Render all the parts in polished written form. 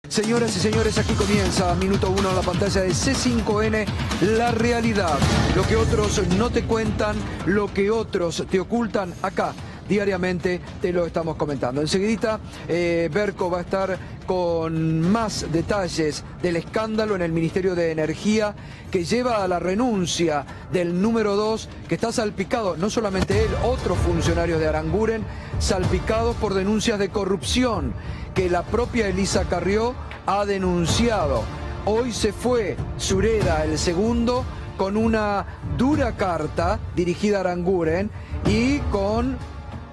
Señoras y señores, aquí comienza Minuto 1 en la pantalla de C5N, la realidad. Lo que otros no te cuentan, lo que otros te ocultan, acá diariamente te lo estamos comentando. Enseguidita, Berco va a estar con más detalles del escándalo en el Ministerio de Energía que lleva a la renuncia del número 2, que está salpicado, no solamente él, otros funcionarios de Aranguren, salpicados por denuncias de corrupción que la propia Elisa Carrió ha denunciado. Hoy se fue Sureda, el segundo, con una dura carta dirigida a Aranguren y con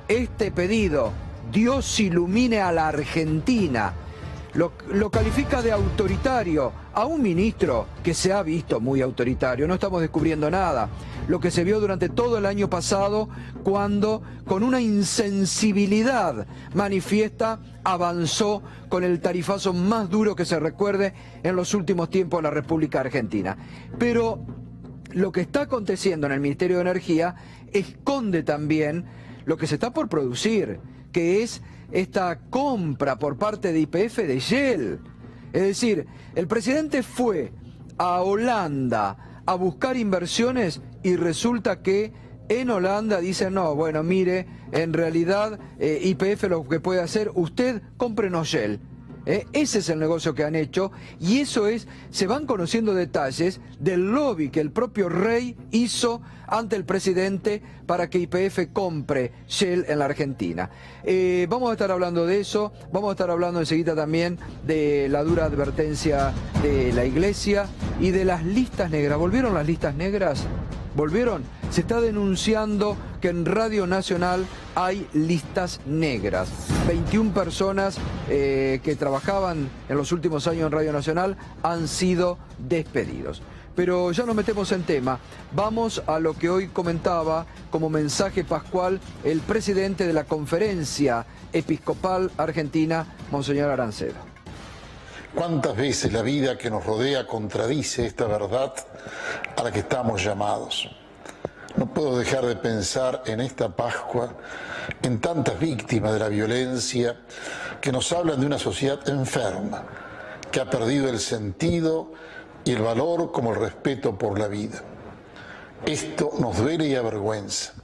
este pedido: Dios ilumine a la Argentina. Lo califica de autoritario a un ministro que se ha visto muy autoritario. No estamos descubriendo nada. Lo que se vio durante todo el año pasado, cuando con una insensibilidad manifiesta avanzó con el tarifazo más duro que se recuerde en los últimos tiempos en la República Argentina. Pero lo que está aconteciendo en el Ministerio de Energía esconde también lo que se está por producir, que es esta compra por parte de YPF de Shell. Es decir, el presidente fue a Holanda a buscar inversiones y resulta que en Holanda dicen: no, bueno, mire, en realidad YPF lo que puede hacer, usted cómprenos Shell. Ese es el negocio que han hecho, y eso es, se van conociendo detalles del lobby que el propio Rey hizo ante el presidente para que YPF compre Shell en la Argentina. Vamos a estar hablando de eso, vamos a estar hablando enseguida también de la dura advertencia de la Iglesia y de las listas negras. ¿Volvieron las listas negras? ¿Volvieron? Se está denunciando que en Radio Nacional hay listas negras. 21 personas que trabajaban en los últimos años en Radio Nacional han sido despedidos. Pero ya nos metemos en tema. Vamos a lo que hoy comentaba como mensaje pascual el presidente de la Conferencia Episcopal Argentina, Monseñor Arancedo. ¿Cuántas veces la vida que nos rodea contradice esta verdad a la que estamos llamados? No puedo dejar de pensar en esta Pascua, en tantas víctimas de la violencia que nos hablan de una sociedad enferma, que ha perdido el sentido y el valor como el respeto por la vida. Esto nos duele y avergüenza,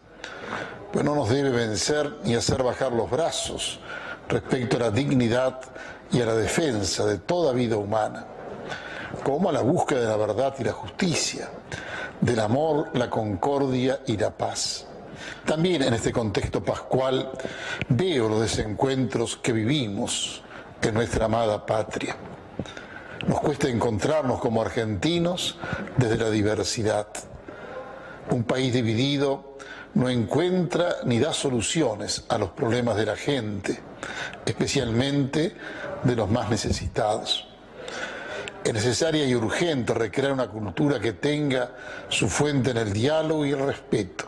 pues no nos debe vencer ni hacer bajar los brazos respecto a la dignidad y a la defensa de toda vida humana, como a la búsqueda de la verdad y la justicia, del amor, la concordia y la paz. También en este contexto pascual veo los desencuentros que vivimos en nuestra amada patria. Nos cuesta encontrarnos como argentinos desde la diversidad. Un país dividido no encuentra ni da soluciones a los problemas de la gente, especialmente de los más necesitados. Es necesaria y urgente recrear una cultura que tenga su fuente en el diálogo y el respeto,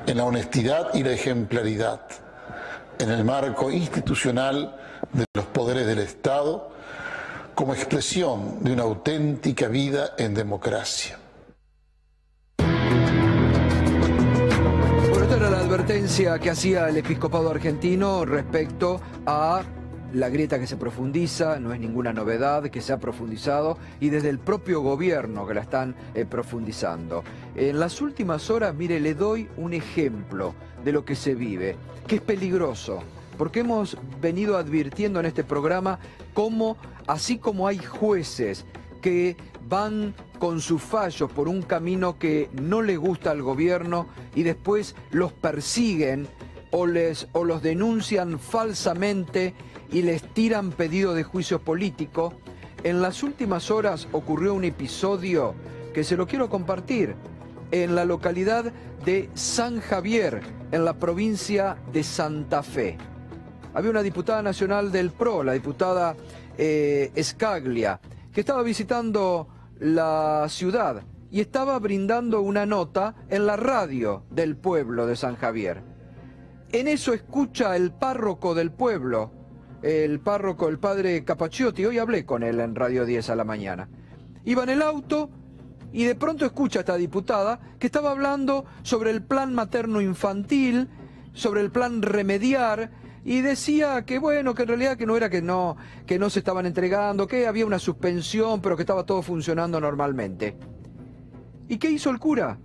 en la honestidad y la ejemplaridad, en el marco institucional de los poderes del Estado, como expresión de una auténtica vida en democracia. Bueno, esta era la advertencia que hacía el episcopado argentino respecto a la grieta que se profundiza. No es ninguna novedad, que se ha profundizado, y desde el propio gobierno que la están profundizando. En las últimas horas, mire, le doy un ejemplo de lo que se vive, que es peligroso, porque hemos venido advirtiendo en este programa cómo, así como hay jueces que van con sus fallos por un camino que no les gusta al gobierno y después los persiguen o los denuncian falsamente y les tiran pedido de juicio político, en las últimas horas ocurrió un episodio que se lo quiero compartir en la localidad de San Javier, en la provincia de Santa Fe. Había una diputada nacional del PRO, la diputada Scaglia, que estaba visitando la ciudad y estaba brindando una nota en la radio del pueblo de San Javier. En eso escucha el párroco del pueblo, el párroco, el padre Capacciotti. Hoy hablé con él en Radio 10 a la mañana. Iba en el auto y de pronto escucha a esta diputada que estaba hablando sobre el plan materno-infantil, sobre el plan Remediar, y decía que bueno, que en realidad que no era que no se estaban entregando, que había una suspensión, pero que estaba todo funcionando normalmente. ¿Y qué hizo el cura?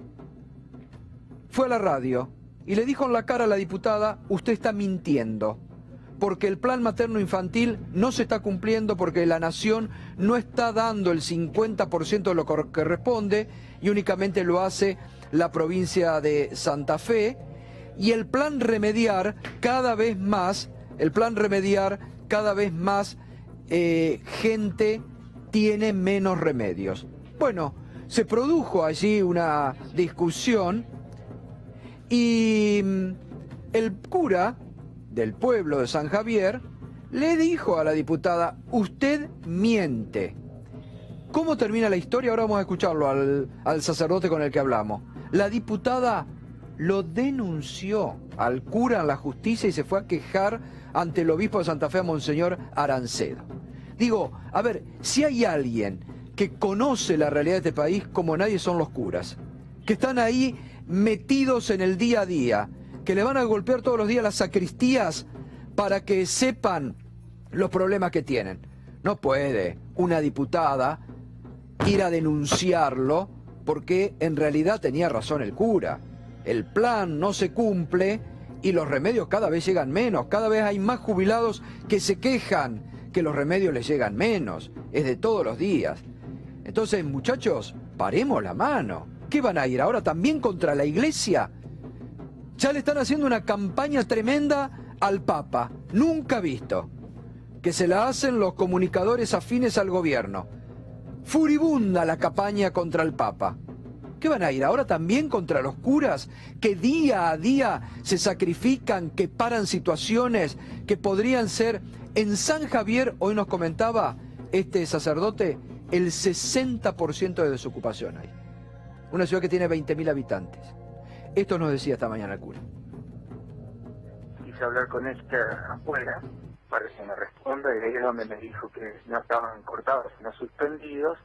Fue a la radio y le dijo en la cara a la diputada: usted está mintiendo, porque el plan materno-infantil no se está cumpliendo, porque la nación no está dando el 50% de lo que corresponde y únicamente lo hace la provincia de Santa Fe. Y el plan remediar cada vez más, gente tiene menos remedios. Bueno, se produjo allí una discusión y el cura del pueblo de San Javier le dijo a la diputada: usted miente. ¿Cómo termina la historia? Ahora vamos a escucharlo al sacerdote con el que hablamos. La diputada lo denunció al cura en la justicia y se fue a quejar ante el obispo de Santa Fe, a Monseñor Arancedo. Digo, a ver, si hay alguien que conoce la realidad de este país como nadie, son los curas, que están ahí metidos en el día a día, que le van a golpear todos los días las sacristías para que sepan los problemas que tienen. No puede una diputada ir a denunciarlo porque en realidad tenía razón el cura. El plan no se cumple y los remedios cada vez llegan menos. Cada vez hay más jubilados que se quejan que los remedios les llegan menos. Es de todos los días. Entonces, muchachos, paremos la mano. ¿Qué van a ir ahora también contra la Iglesia? Ya le están haciendo una campaña tremenda al Papa, nunca visto, que se la hacen los comunicadores afines al gobierno. Furibunda la campaña contra el Papa. ¿Qué van a ir ahora también contra los curas que día a día se sacrifican, que paran situaciones que podrían ser? En San Javier, hoy nos comentaba este sacerdote, el 60% de desocupación hay. Una ciudad que tiene 20.000 habitantes. Esto nos decía esta mañana el cura. Quise hablar con ella afuera para que me responda, y ahí es donde me dijo que no estaban cortados, sino suspendidos.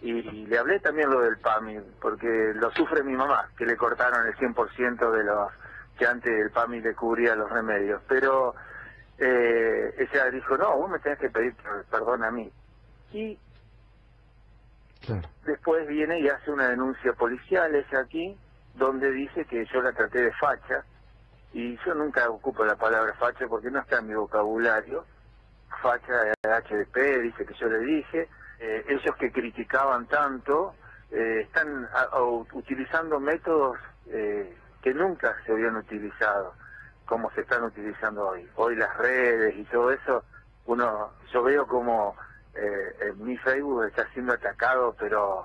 Y le hablé también lo del PAMI, porque lo sufre mi mamá, que le cortaron el 100% de los que antes el PAMI le cubría los remedios. Pero ella dijo: no, vos me tenés que pedir perdón a mí. Y claro, después viene y hace una denuncia policial, ella aquí, donde dice que yo la traté de facha, y yo nunca ocupo la palabra facha porque no está en mi vocabulario. Facha HDP, dice que yo le dije. Ellos que criticaban tanto están utilizando métodos que nunca se habían utilizado, como se están utilizando hoy. Hoy las redes y todo eso, yo veo como mi Facebook está siendo atacado, pero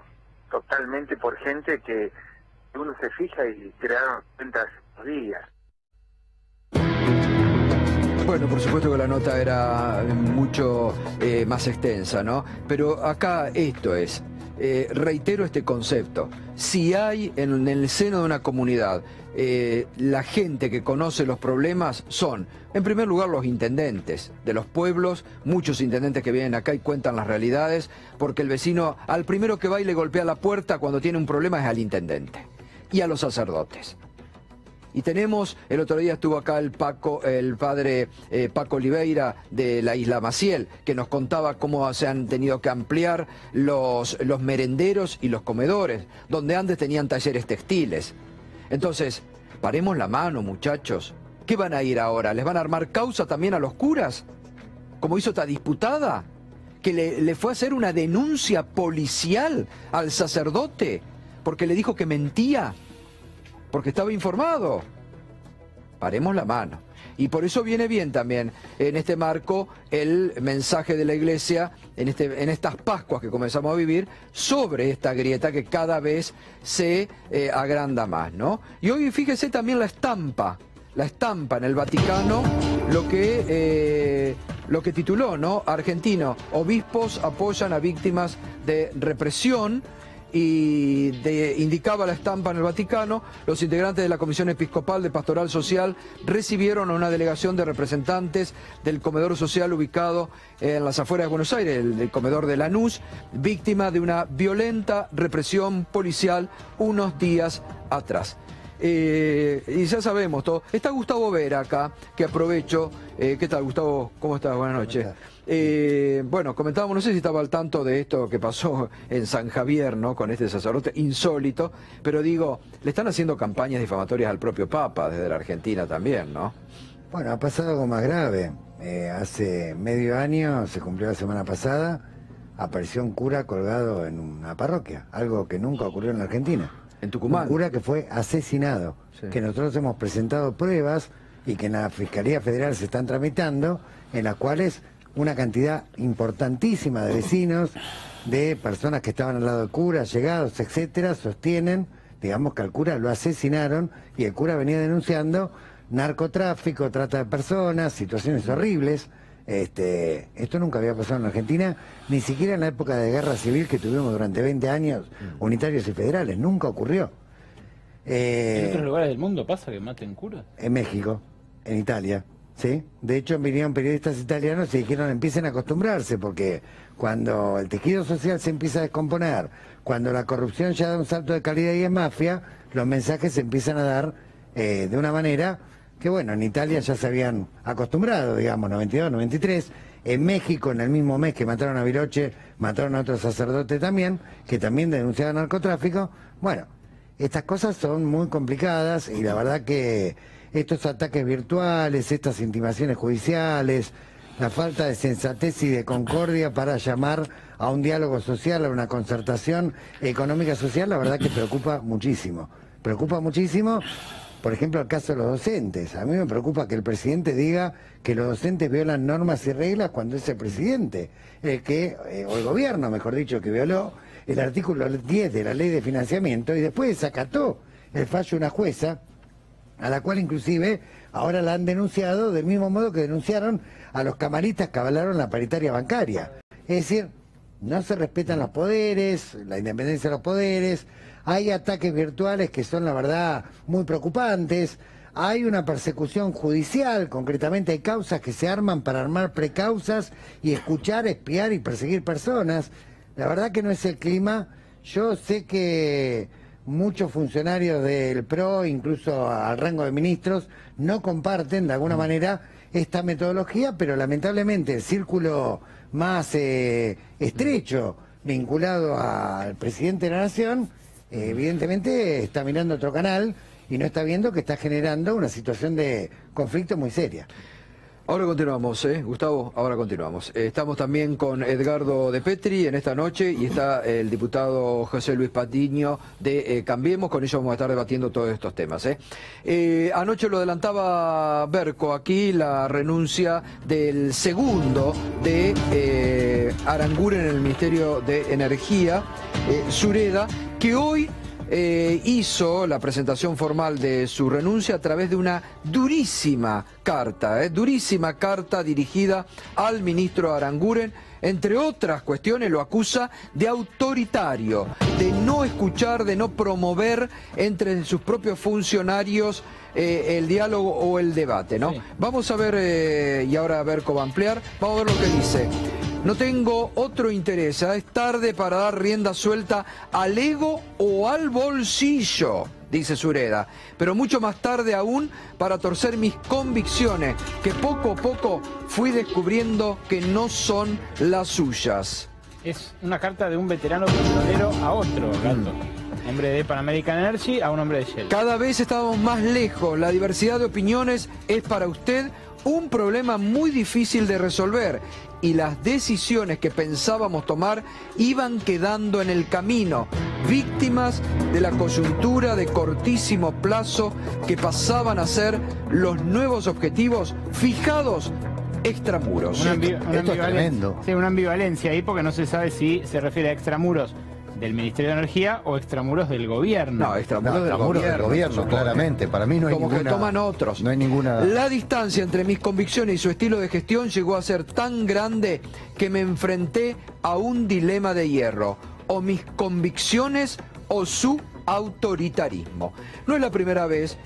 totalmente por gente que uno se fija y crearon cuentas días. Bueno, por supuesto que la nota era mucho más extensa, ¿no? Pero acá esto es, reitero este concepto: si hay en el seno de una comunidad la gente que conoce los problemas, son, en primer lugar, los intendentes de los pueblos, muchos intendentes que vienen acá y cuentan las realidades, porque el vecino, al primero que va y le golpea la puerta cuando tiene un problema es al intendente, y a los sacerdotes. Y tenemos, el otro día estuvo acá el padre Paco Oliveira de la Isla Maciel, que nos contaba cómo se han tenido que ampliar los merenderos y los comedores, donde antes tenían talleres textiles. Entonces, paremos la mano, muchachos. ¿Qué van a ir ahora? ¿Les van a armar causa también a los curas? Como hizo esta diputada, que le fue a hacer una denuncia policial al sacerdote, porque le dijo que mentía, porque estaba informado. Paremos la mano. Y por eso viene bien también en este marco el mensaje de la Iglesia en estas Pascuas que comenzamos a vivir sobre esta grieta que cada vez se agranda más, ¿no? Y hoy fíjese también la estampa en el Vaticano, lo que tituló, ¿no? Argentino: obispos apoyan a víctimas de represión. Y indicaba la estampa en el Vaticano: los integrantes de la Comisión Episcopal de Pastoral Social recibieron a una delegación de representantes del comedor social ubicado en las afueras de Buenos Aires, el comedor de Lanús, víctima de una violenta represión policial unos días atrás. Y ya sabemos todo. Está Gustavo Vera acá, que aprovecho. ¿Qué tal, Gustavo? ¿Cómo estás? Buenas noches. Bueno, comentábamos, no sé si estaba al tanto de esto que pasó en San Javier, ¿no? Con este sacerdote insólito, pero digo, le están haciendo campañas difamatorias al propio Papa desde la Argentina también, ¿no? Bueno, ha pasado algo más grave. Hace medio año, se cumplió la semana pasada, apareció un cura colgado en una parroquia, algo que nunca ocurrió en la Argentina. En Tucumán. Un cura que fue asesinado, sí. Que nosotros hemos presentado pruebas y que en la Fiscalía Federal se están tramitando, en las cuales una cantidad importantísima de vecinos, de personas que estaban al lado del cura, allegados, etcétera, sostienen, digamos, que al cura lo asesinaron y el cura venía denunciando narcotráfico, trata de personas, situaciones horribles. Esto nunca había pasado en Argentina, ni siquiera en la época de guerra civil que tuvimos durante 20 años, unitarios y federales, nunca ocurrió. ¿En otros lugares del mundo pasa que maten curas? En México, en Italia, ¿sí? De hecho vinieron periodistas italianos y dijeron empiecen a acostumbrarse, porque cuando el tejido social se empieza a descomponer, cuando la corrupción ya da un salto de calidad y es mafia, los mensajes se empiezan a dar de una manera que, bueno, en Italia ya se habían acostumbrado, digamos, 92, 93. En México, en el mismo mes que mataron a Viroche, mataron a otro sacerdote también, que también denunciaba narcotráfico. Bueno, estas cosas son muy complicadas y la verdad que estos ataques virtuales, estas intimaciones judiciales, la falta de sensatez y de concordia para llamar a un diálogo social, a una concertación económica social, la verdad que preocupa muchísimo. Preocupa muchísimo. Por ejemplo, el caso de los docentes. A mí me preocupa que el presidente diga que los docentes violan normas y reglas cuando es el presidente, o el gobierno, mejor dicho, que violó el artículo 10 de la ley de financiamiento y después desacató el fallo de una jueza, a la cual inclusive ahora la han denunciado del mismo modo que denunciaron a los camaristas que avalaron la paritaria bancaria. Es decir, no se respetan los poderes, la independencia de los poderes. Hay ataques virtuales que son, la verdad, muy preocupantes. Hay una persecución judicial, concretamente hay causas que se arman para armar precausas y escuchar, espiar y perseguir personas. La verdad que no es el clima. Yo sé que muchos funcionarios del PRO, incluso al rango de ministros, no comparten de alguna manera esta metodología, pero lamentablemente el círculo más estrecho vinculado al presidente de la Nación evidentemente está mirando otro canal y no está viendo que está generando una situación de conflicto muy seria. Ahora continuamos, Gustavo, ahora continuamos. Estamos también con Edgardo De Petri en esta noche y está el diputado José Luis Patiño de Cambiemos. Con ellos vamos a estar debatiendo todos estos temas. Anoche lo adelantaba Berco aquí, la renuncia del segundo de Aranguren en el Ministerio de Energía, Sureda, que hoy hizo la presentación formal de su renuncia a través de una durísima carta dirigida al ministro Aranguren. Entre otras cuestiones lo acusa de autoritario, de no escuchar, de no promover entre sus propios funcionarios el diálogo o el debate, ¿no? Sí. Vamos a ver, y ahora Berco va a ampliar, vamos a ver lo que dice. No tengo otro interés, es tarde para dar rienda suelta al ego o al bolsillo, dice Sureda, pero mucho más tarde aún para torcer mis convicciones, que poco a poco fui descubriendo que no son las suyas. Es una carta de un veterano petrolero a otro, Gato. Hombre de Pan American Energy a un hombre de Shell. Cada vez estamos más lejos, la diversidad de opiniones es para usted un problema muy difícil de resolver y las decisiones que pensábamos tomar iban quedando en el camino, víctimas de la coyuntura de cortísimo plazo que pasaban a ser los nuevos objetivos fijados extramuros. Esto es tremendo. Sí, una ambivalencia ahí porque no se sabe si se refiere a extramuros del Ministerio de Energía o extramuros del gobierno. No, extramuros del gobierno, claramente. Para mí no hay como ninguna... que toman otros. No hay ninguna... La distancia entre mis convicciones y su estilo de gestión llegó a ser tan grande que me enfrenté a un dilema de hierro. O mis convicciones o su autoritarismo. No es la primera vez,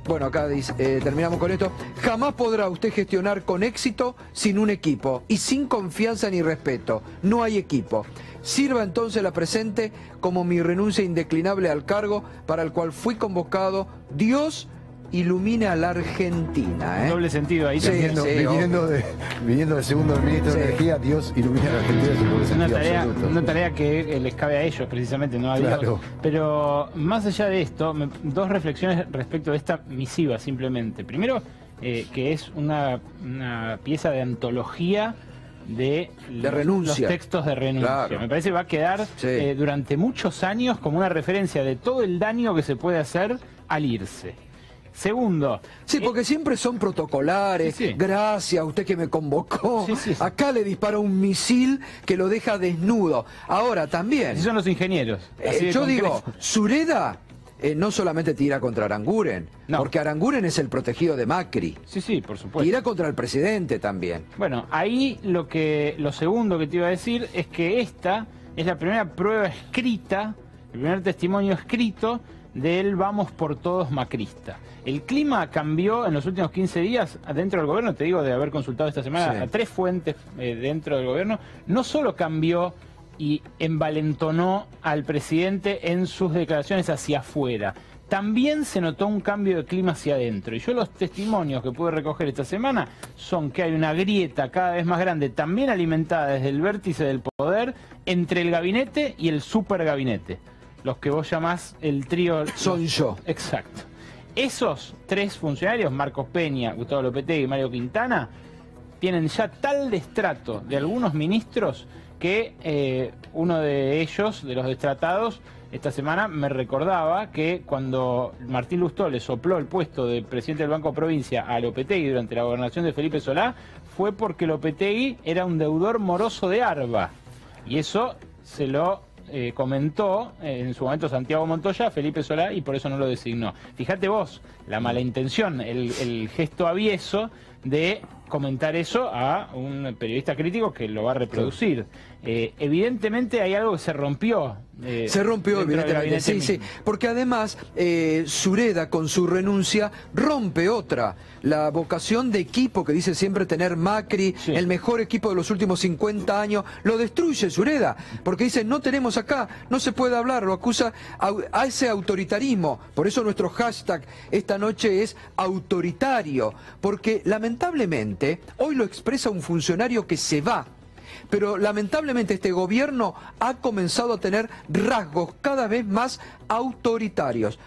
bueno, acá dice, terminamos con esto, jamás podrá usted gestionar con éxito sin un equipo y sin confianza ni respeto. No hay equipo. Sirva entonces la presente como mi renuncia indeclinable al cargo para el cual fui convocado. Dios ilumine a la Argentina. Doble sentido ahí. Sí, viniendo del segundo ministro de Energía, Dios ilumina a la Argentina, es un doble sentido absoluto. Una tarea que les cabe a ellos precisamente, no a Dios. Claro. Pero más allá de esto, dos reflexiones respecto de esta misiva simplemente. Primero, que es una pieza de antología de renuncia. Los textos de renuncia. Claro. Me parece que va a quedar durante muchos años como una referencia de todo el daño que se puede hacer al irse. Segundo. Sí, porque siempre son protocolares. Sí, sí. Gracias, usted que me convocó. Sí, sí, sí. Acá le dispara un misil que lo deja desnudo. Ahora también. Así son los ingenieros. Así de Yo concreto. digo, Sureda no solamente tira contra Aranguren, No. porque Aranguren es el protegido de Macri. Sí, sí, por supuesto. Tira contra el presidente también. Bueno, ahí lo segundo que te iba a decir es que esta es la primera prueba escrita, el primer testimonio escrito del vamos por todos macrista. El clima cambió en los últimos 15 días dentro del gobierno, te digo, de haber consultado esta semana a 3 fuentes dentro del gobierno. No solo cambió y envalentonó al presidente en sus declaraciones hacia afuera, también se notó un cambio de clima hacia adentro. Y yo los testimonios que pude recoger esta semana son que hay una grieta cada vez más grande, también alimentada desde el vértice del poder, entre el gabinete y el supergabinete. Los que vos llamás el trío... Son yo. Exacto. Esos 3 funcionarios, Marcos Peña, Gustavo Lopetegui y Mario Quintana, tienen ya tal destrato de algunos ministros que uno de ellos, de los destratados, esta semana me recordaba que cuando Martín Lustó le sopló el puesto de presidente del Banco Provincia a Lopetegui durante la gobernación de Felipe Solá, fue porque Lopetegui era un deudor moroso de Arba. Y eso se lo comentó en su momento Santiago Montoya a Felipe Solá y por eso no lo designó. Fíjate vos, la mala intención, el gesto avieso de comentar eso a un periodista crítico que lo va a reproducir. Evidentemente hay algo que se rompió. Se rompió, evidentemente, sí, sí. Porque además, Sureda, con su renuncia, rompe otra. La vocación de equipo que dice siempre tener Macri, Sí. el mejor equipo de los últimos 50 años, lo destruye Sureda. Porque dice, no tenemos acá, no se puede hablar, lo acusa a ese autoritarismo. Por eso nuestro hashtag esta noche es autoritario. Porque lamentablemente, hoy lo expresa un funcionario que se va. Pero lamentablemente este gobierno ha comenzado a tener rasgos cada vez más autoritarios.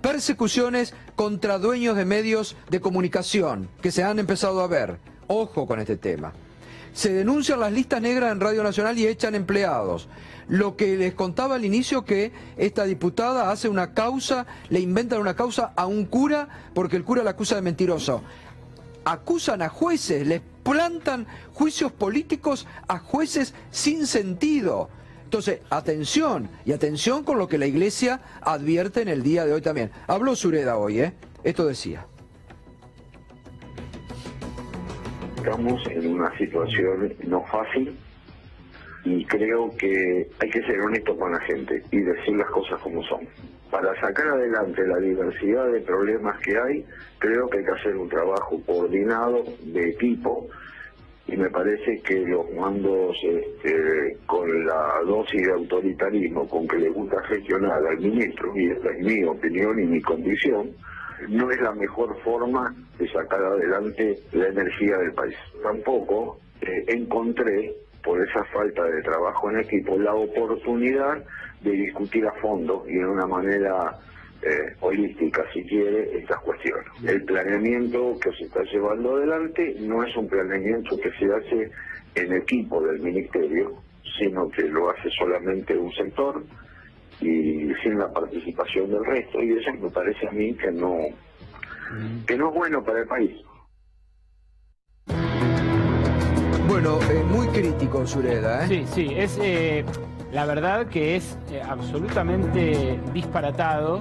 Persecuciones contra dueños de medios de comunicación que se han empezado a ver. Ojo con este tema. Se denuncian las listas negras en Radio Nacional y echan empleados. Lo que les contaba al inicio, que esta diputada hace una causa, le inventan una causa a un cura porque el cura la acusa de mentiroso. Acusan a jueces, les plantan juicios políticos a jueces sin sentido. Entonces, atención, y atención con lo que la Iglesia advierte en el día de hoy también. Habló Sureda hoy, esto decía. Estamos en una situación no fácil y creo que hay que ser honesto con la gente y decir las cosas como son. Para sacar adelante la diversidad de problemas que hay, creo que hay que hacer un trabajo coordinado de equipo y me parece que los mandos con la dosis de autoritarismo con que le gusta gestionar al ministro, y esta es mi opinión y mi condición, no es la mejor forma de sacar adelante la energía del país. Tampoco encontré, por esa falta de trabajo en equipo, la oportunidad de discutir a fondo y de una manera holística, si quiere, estas cuestiones. El planeamiento que se está llevando adelante no es un planeamiento que se hace en equipo del ministerio, sino que lo hace solamente un sector y sin la participación del resto, y eso me parece a mí que no es bueno para el país. Bueno, muy crítico Sureda, Sí, sí, es la verdad que es absolutamente disparatado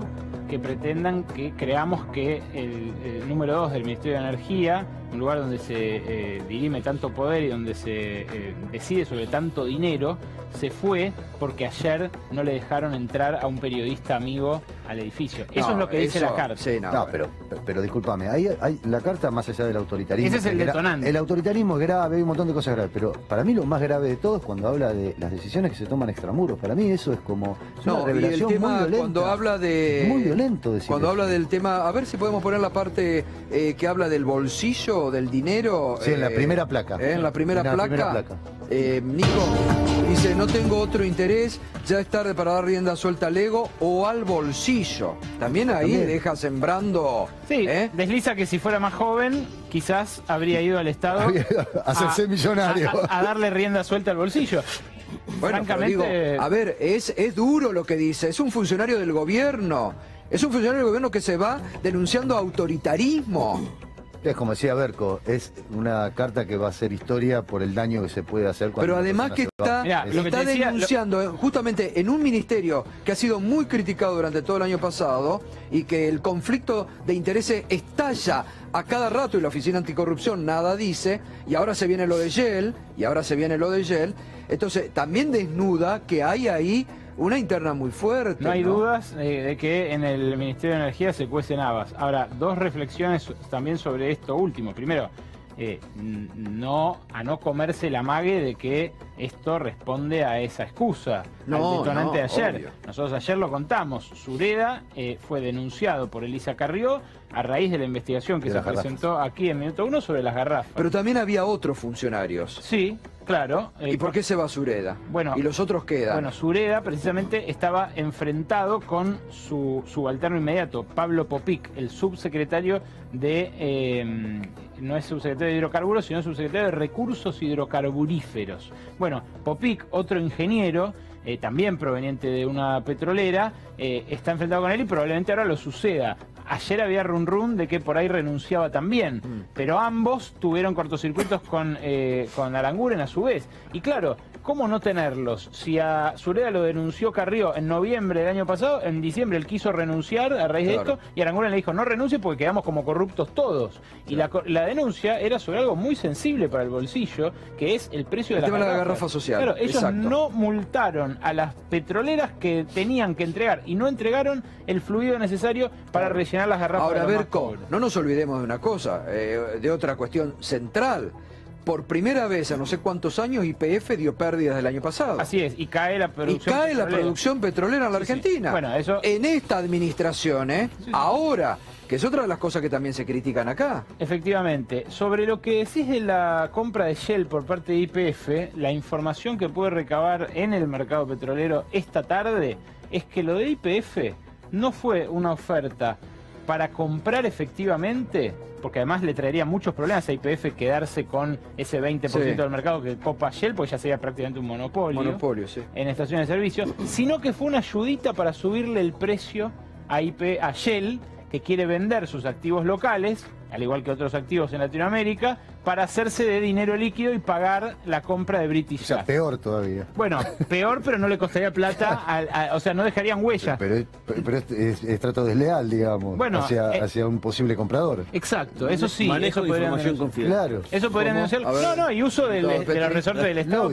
que pretendan que creamos que el número 2 del Ministerio de Energía un lugar donde se dirime tanto poder y donde se decide sobre tanto dinero, se fue porque ayer no le dejaron entrar a un periodista amigo al edificio. Eso es lo que dice la carta. Sí, No, pero discúlpame, hay la carta más allá del autoritarismo. Ese es el detonante. El autoritarismo es grave, hay un montón de cosas graves, pero para mí lo más grave de todo es cuando habla de las decisiones que se toman extramuros. Para mí eso es como una revelación y el tema, muy violenta. cuando habla de... Muy violento decir Cuando eso. habla del tema, a ver si podemos poner la parte que habla del bolsillo, del dinero. Sí, en la primera placa. En la primera placa. Primera placa. Nico dice, no tengo otro interés, ya es tarde para dar rienda suelta al ego o al bolsillo. También ahí deja sembrando... Sí, desliza que si fuera más joven, quizás habría ido al Estado hacerse millonario. A darle rienda suelta al bolsillo. Bueno, francamente... pero digo, a ver, es duro lo que dice, es un funcionario del gobierno. Es un funcionario del gobierno que se va denunciando autoritarismo. Es como decía Berco, es una carta que va a hacer historia por el daño que se puede hacer cuando... Pero además que está, Mirá, lo que te decía, denunciando justamente en un ministerio que ha sido muy criticado durante todo el año pasado y que el conflicto de intereses estalla a cada rato y la Oficina Anticorrupción nada dice, y ahora se viene lo de Shell, entonces también desnuda que hay ahí una interna muy fuerte. No hay dudas de que en el Ministerio de Energía se cuecen habas. Ahora, dos reflexiones también sobre esto último. Primero, a no comerse el amague de que esto responde a esa excusa, al detonante de ayer. Obvio. Nosotros ayer lo contamos. Sureda fue denunciado por Elisa Carrió a raíz de la investigación que se presentó aquí en Minuto 1 sobre las garrafas. Pero también había otros funcionarios. Sí, claro. ¿Y por qué se va Sureda? Bueno, y los otros quedan. Bueno, Sureda precisamente estaba enfrentado con su subalterno inmediato, Pablo Popic, el subsecretario de... no es subsecretario de hidrocarburos, sino subsecretario de recursos hidrocarburíferos. Bueno, Popic, otro ingeniero, también proveniente de una petrolera, está enfrentado con él y probablemente ahora lo suceda. Ayer había run de que por ahí renunciaba también, pero ambos tuvieron cortocircuitos con Aranguren a su vez. Y claro, ¿cómo no tenerlos? Si a Sureda lo denunció Carrió en noviembre del año pasado, en diciembre él quiso renunciar a raíz de esto y Aranguren le dijo no renuncie porque quedamos como corruptos todos. Y la denuncia era sobre algo muy sensible para el bolsillo, que es el precio de tema de la garrafa social. Claro, ellos no multaron a las petroleras que tenían que entregar y no entregaron el fluido necesario para rellenar las garrafas. Ahora, de los más Berco, pobres. no nos olvidemos de una cosa, de otra cuestión central. Por primera vez en no sé cuántos años YPF dio pérdidas del año pasado. Así es, y cae la producción la producción petrolera en la Argentina. Sí. Bueno, eso... En esta administración, ahora, que es otra de las cosas que también se critican acá. Efectivamente. Sobre lo que decís de la compra de Shell por parte de YPF, la información que puede recabar en el mercado petrolero esta tarde es que lo de YPF no fue una oferta para comprar efectivamente, porque además le traería muchos problemas a YPF quedarse con ese 20% del mercado que copa Shell, porque ya sería prácticamente un monopolio, en estaciones de servicio, sino que fue una ayudita para subirle el precio a Shell, que quiere vender sus activos locales, al igual que otros activos en Latinoamérica, para hacerse de dinero líquido y pagar la compra de British Gas. Peor todavía. Bueno, peor, pero no le costaría plata, o sea, no dejarían huellas. Pero es trato desleal, digamos, bueno, hacia un posible comprador. Exacto, eso sí. Manejo eso de información confidencial. Claro. Eso podrían denunciar. No, y uso de los resortes del Estado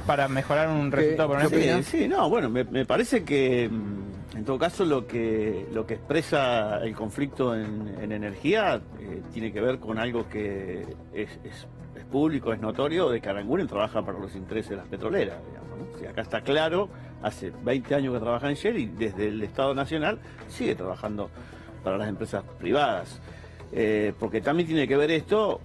para mejorar un resultado para una empresa. Sí, no, bueno, me parece que en todo caso lo que expresa el conflicto en energía tiene que ver con algo que es público, es notorio, de que Aranguren trabaja para los intereses de las petroleras, digamos, ¿no? O sea, acá está claro, hace 20 años que trabaja en Shell y desde el Estado Nacional sigue trabajando para las empresas privadas. Porque también tiene que ver esto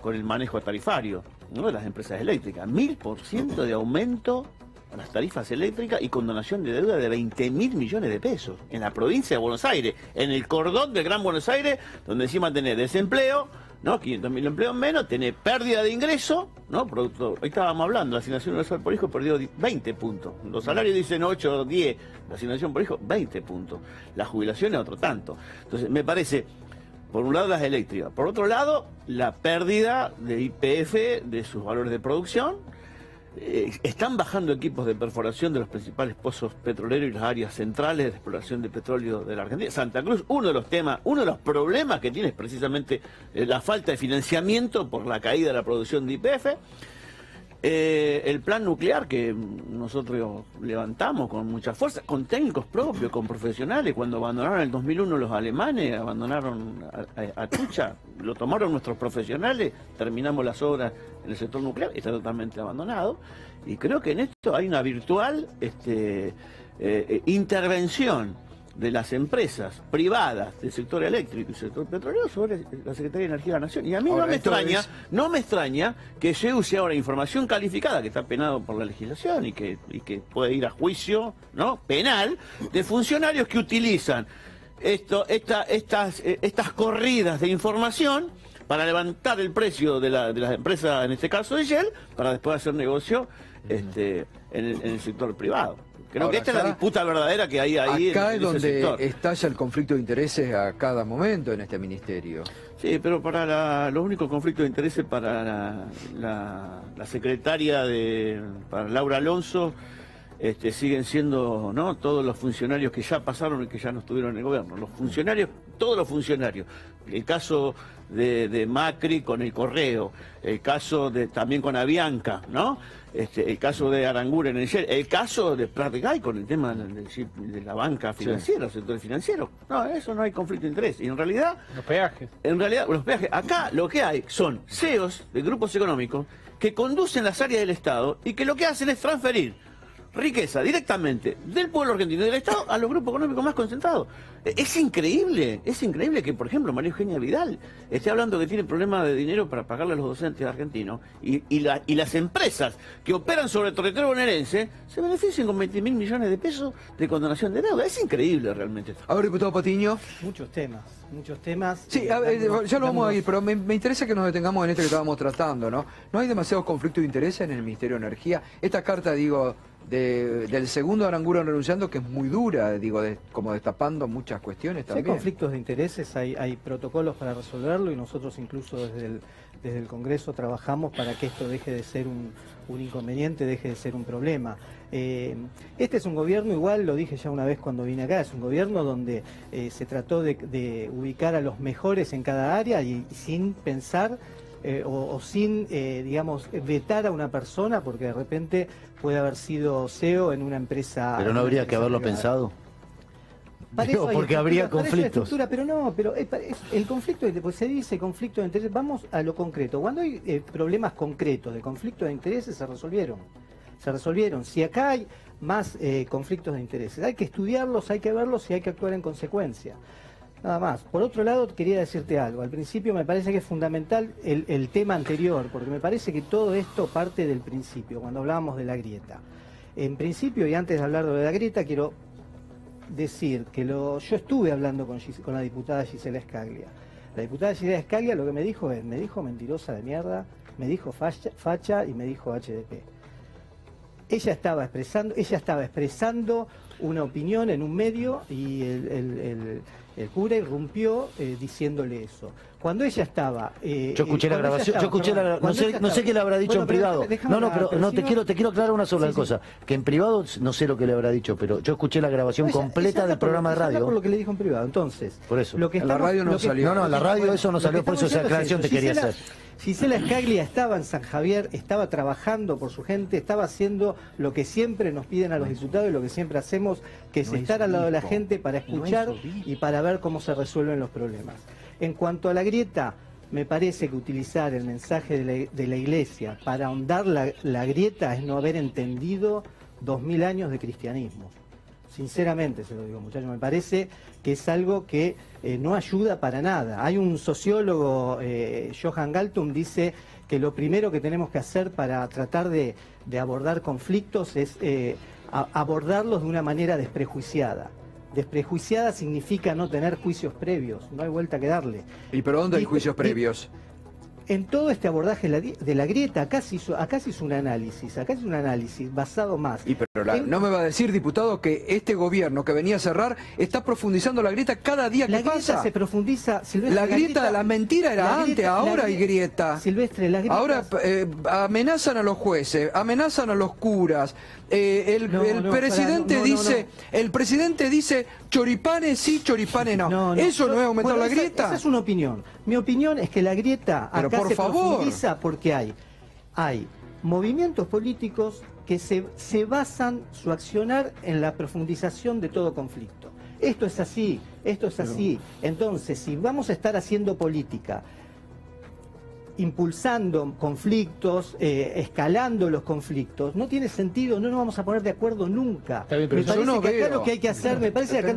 con el manejo tarifario, ¿no?, de las empresas eléctricas. 1000% de aumento a las tarifas eléctricas y condonación de deuda de 20.000 millones de pesos en la provincia de Buenos Aires, en el cordón del Gran Buenos Aires, donde encima tenés desempleo, ¿no?, 500.000 empleos menos, tenés pérdida de ingreso, ¿no? Producto, hoy estábamos hablando, la asignación universal por hijo perdió 20 puntos. Los salarios dicen 8 o 10, la asignación por hijo 20 puntos. La jubilación es otro tanto. Entonces, me parece, por un lado las eléctricas, por otro lado la pérdida de YPF de sus valores de producción, están bajando equipos de perforación de los principales pozos petroleros y las áreas centrales de exploración de petróleo de la Argentina. Santa Cruz, uno de los problemas que tiene es precisamente la falta de financiamiento por la caída de la producción de YPF. El plan nuclear que nosotros levantamos con mucha fuerza, con técnicos propios, con profesionales. Cuando abandonaron en el 2001 los alemanes, abandonaron a Tucha, lo tomaron nuestros profesionales, terminamos las obras en el sector nuclear, está totalmente abandonado. Y creo que en esto hay una virtual intervención de las empresas privadas del sector eléctrico y sector petrolero sobre la Secretaría de Energía de la Nación. Y a mí ahora, no me extraña que se use ahora información calificada, que está penado por la legislación y que puede ir a juicio, ¿no?, penal, de funcionarios que utilizan estas corridas de información para levantar el precio de las empresas, en este caso de Shell, para después hacer negocio en el sector privado. Creo que esta es la disputa verdadera que hay ahí. Acá en es donde sector estalla el conflicto de intereses a cada momento en este ministerio. Sí, pero para los únicos conflictos de intereses para la secretaria para Laura Alonso, siguen siendo, ¿no?, todos los funcionarios que ya pasaron y que ya no estuvieron en el gobierno. Los funcionarios, todos los funcionarios. El caso de Macri con el correo, el caso también con Avianca, ¿no? El caso de Aranguren en el Shell, el caso de Prat Gay con el tema de la banca financiera, el sector financiero. No, eso no hay conflicto de interés. Y en realidad... Los peajes. En realidad, los peajes. Acá lo que hay son CEOs de grupos económicos que conducen las áreas del Estado y que lo que hacen es transferir riqueza directamente del pueblo argentino y del Estado a los grupos económicos más concentrados. Es increíble que, por ejemplo, María Eugenia Vidal esté hablando que tiene problemas de dinero para pagarle a los docentes argentinos y las empresas que operan sobre el territorio bonaerense se beneficien con 20.000 millones de pesos de condonación de deuda. Es increíble realmente. A ver, diputado Patiño. Muchos temas. Sí, ya lo vamos a ir, pero me interesa que nos detengamos en este que estábamos tratando, ¿no? ¿No hay demasiados conflictos de interés en el Ministerio de Energía? Esta carta, digo, del segundo Aranguren renunciando, que es muy dura, digo, como destapando muchas cuestiones también. Hay conflictos de intereses, hay protocolos para resolverlo y nosotros incluso desde el Congreso trabajamos para que esto deje de ser un inconveniente, deje de ser un problema. Este es un gobierno, igual lo dije ya una vez cuando vine acá, es un gobierno donde se trató de ubicar a los mejores en cada área y sin pensar o sin, digamos, vetar a una persona porque de repente puede haber sido CEO en una empresa... Pero no habría que haberlo pensado. Digo, porque habría conflictos. Pero el conflicto, pues se dice conflicto de intereses, vamos a lo concreto. Cuando hay problemas concretos de conflicto de intereses se resolvieron. Si acá hay más conflictos de intereses, hay que estudiarlos, hay que verlos y hay que actuar en consecuencia. Nada más. Por otro lado, quería decirte algo. Al principio me parece que es fundamental el tema anterior, porque me parece que todo esto parte del principio, cuando hablábamos de la grieta. En principio, y antes de hablar de la grieta, quiero decir que yo estuve hablando con la diputada Gisela Scaglia. La diputada Gisela Scaglia lo que me dijo mentirosa de mierda, me dijo facha y me dijo HDP. Ella estaba expresando una opinión en un medio y el cura irrumpió diciéndole eso. Cuando ella estaba... yo escuché la grabación, no sé qué le habrá dicho en privado. Te quiero aclarar una sola cosa. Que en privado no sé lo que le habrá dicho, pero yo escuché la grabación completa del programa de radio. Por lo que le dijo en privado, entonces... Por eso. En la radio no salió. No, en la radio eso no salió, por eso esa aclaración te quería hacer. Gisela Scaglia estaba en San Javier, estaba trabajando por su gente, estaba haciendo lo que siempre nos piden a los diputados y lo que siempre hacemos, que es estar al lado de la gente para escuchar y para ver cómo se resuelven los problemas. En cuanto a la grieta, me parece que utilizar el mensaje de la Iglesia para ahondar la grieta es no haber entendido 2000 años de cristianismo. Sinceramente se lo digo, muchachos, me parece que es algo que no ayuda para nada. Hay un sociólogo, Johan Galtung, dice que lo primero que tenemos que hacer para tratar de abordar conflictos es abordarlos de una manera desprejuiciada. Desprejuiciada significa no tener juicios previos, no hay vuelta que darle. ¿Y pero dónde hay juicios previos? en todo este abordaje de la grieta, acá se hizo un análisis, basado más. Pero no me va a decir, diputado, que este gobierno que venía a cerrar está profundizando la grieta cada día que pasa. La grieta se profundiza, Silvestre. La grieta, la mentira era antes, ahora hay grieta. Silvestre, la grieta. Ahora amenazan a los jueces, amenazan a los curas. El presidente dice choripanes sí, choripanes no. ¿Eso no es aumentar la grieta? Esa es una opinión. Mi opinión es que la grieta acá se profundiza porque hay movimientos políticos que se basan su accionar en la profundización de todo conflicto. Esto es así. Entonces, si vamos a estar haciendo política, impulsando conflictos, escalando los conflictos, no tiene sentido, no nos vamos a poner de acuerdo nunca. Me parece que acá lo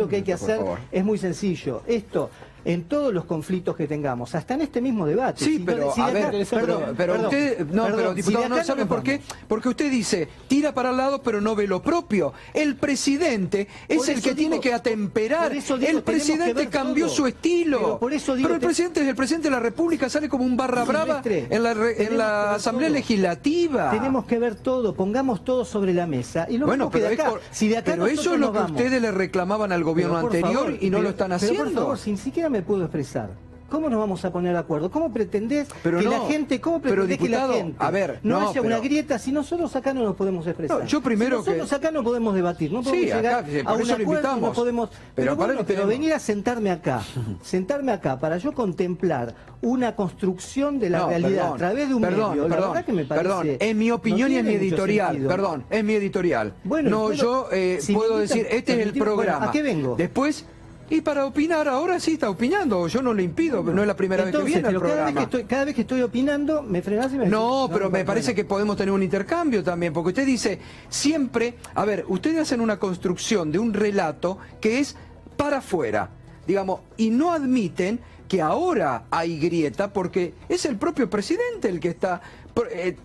que hay que hacer es muy sencillo. Esto, en todos los conflictos que tengamos, hasta en este mismo debate. Sí, pero diputado, ¿no sabe por qué? Porque usted dice, tira para el lado, pero no ve lo propio. El presidente es el que tiene que atemperar. El presidente cambió su estilo. Pero el presidente es el presidente de la República, sale como un barra brava en la Asamblea Legislativa. Tenemos que ver todo, pongamos todo sobre la mesa. Y bueno, pero eso es lo que ustedes le reclamaban al gobierno anterior y no lo están haciendo. Por favor, sin siquiera me puedo expresar. ¿Cómo nos vamos a poner de acuerdo? ¿Cómo pretendés que la gente, no haya una grieta si nosotros acá no nos podemos expresar? Nosotros acá no podemos debatir, no podemos llegar a un acuerdo, no podemos. Pero venir a sentarme acá para yo contemplar una construcción de la realidad a través de un medio, la verdad que me parece. En mi opinión y en mi editorial, es mi editorial. Bueno, yo puedo decir, este es el programa. ¿A qué vengo? Después. Y para opinar, ahora sí está opinando, yo no le impido, no es la primera vez que viene al programa. Cada vez que estoy opinando, me frenás y me... No, pero me parece que podemos tener un intercambio también, porque usted dice, siempre, ustedes hacen una construcción de un relato que es para afuera, digamos, y no admiten que ahora hay grieta, porque es el propio presidente el que está...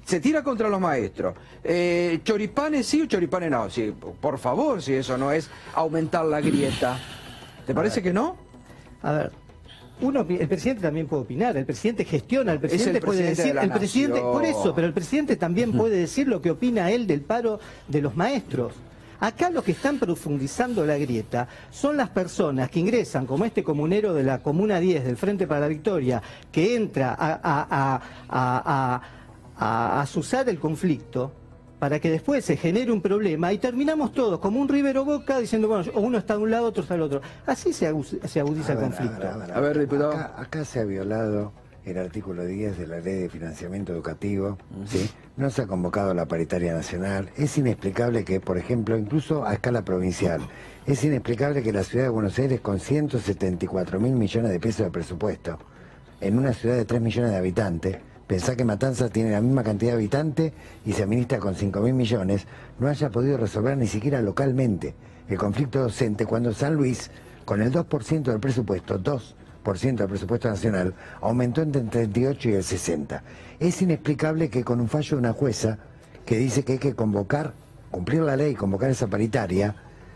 se tira contra los maestros. Choripanes sí o choripanes no. Sí, por favor, si eso no es aumentar la grieta. ¿Te parece que no? A ver, el presidente también puede opinar, el presidente gestiona, el presidente puede decir, pero el presidente también puede decir lo que opina él del paro de los maestros. Acá lo que están profundizando la grieta son las personas que ingresan, como este comunero de la Comuna 10 del Frente para la Victoria, que entra a azuzar el conflicto, para que después se genere un problema y terminamos todos como un Rivero Boca diciendo, bueno, uno está de un lado, otro está del otro. Así se agudiza el conflicto. A ver, diputado. Acá se ha violado el artículo 10 de la Ley de Financiamiento Educativo, ¿sí? No se ha convocado la paritaria nacional. Es inexplicable que, por ejemplo, incluso a escala provincial, es inexplicable que la ciudad de Buenos Aires, con 174.000 millones de pesos de presupuesto, en una ciudad de 3 millones de habitantes, pensá que Matanzas tiene la misma cantidad de habitantes y se administra con 5.000 millones, no haya podido resolver ni siquiera localmente el conflicto docente cuando San Luis, con el 2% del presupuesto, 2% del presupuesto nacional, aumentó entre el 38 y el 60. Es inexplicable que con un fallo de una jueza que dice que hay que cumplir la ley, convocar esa paritaria,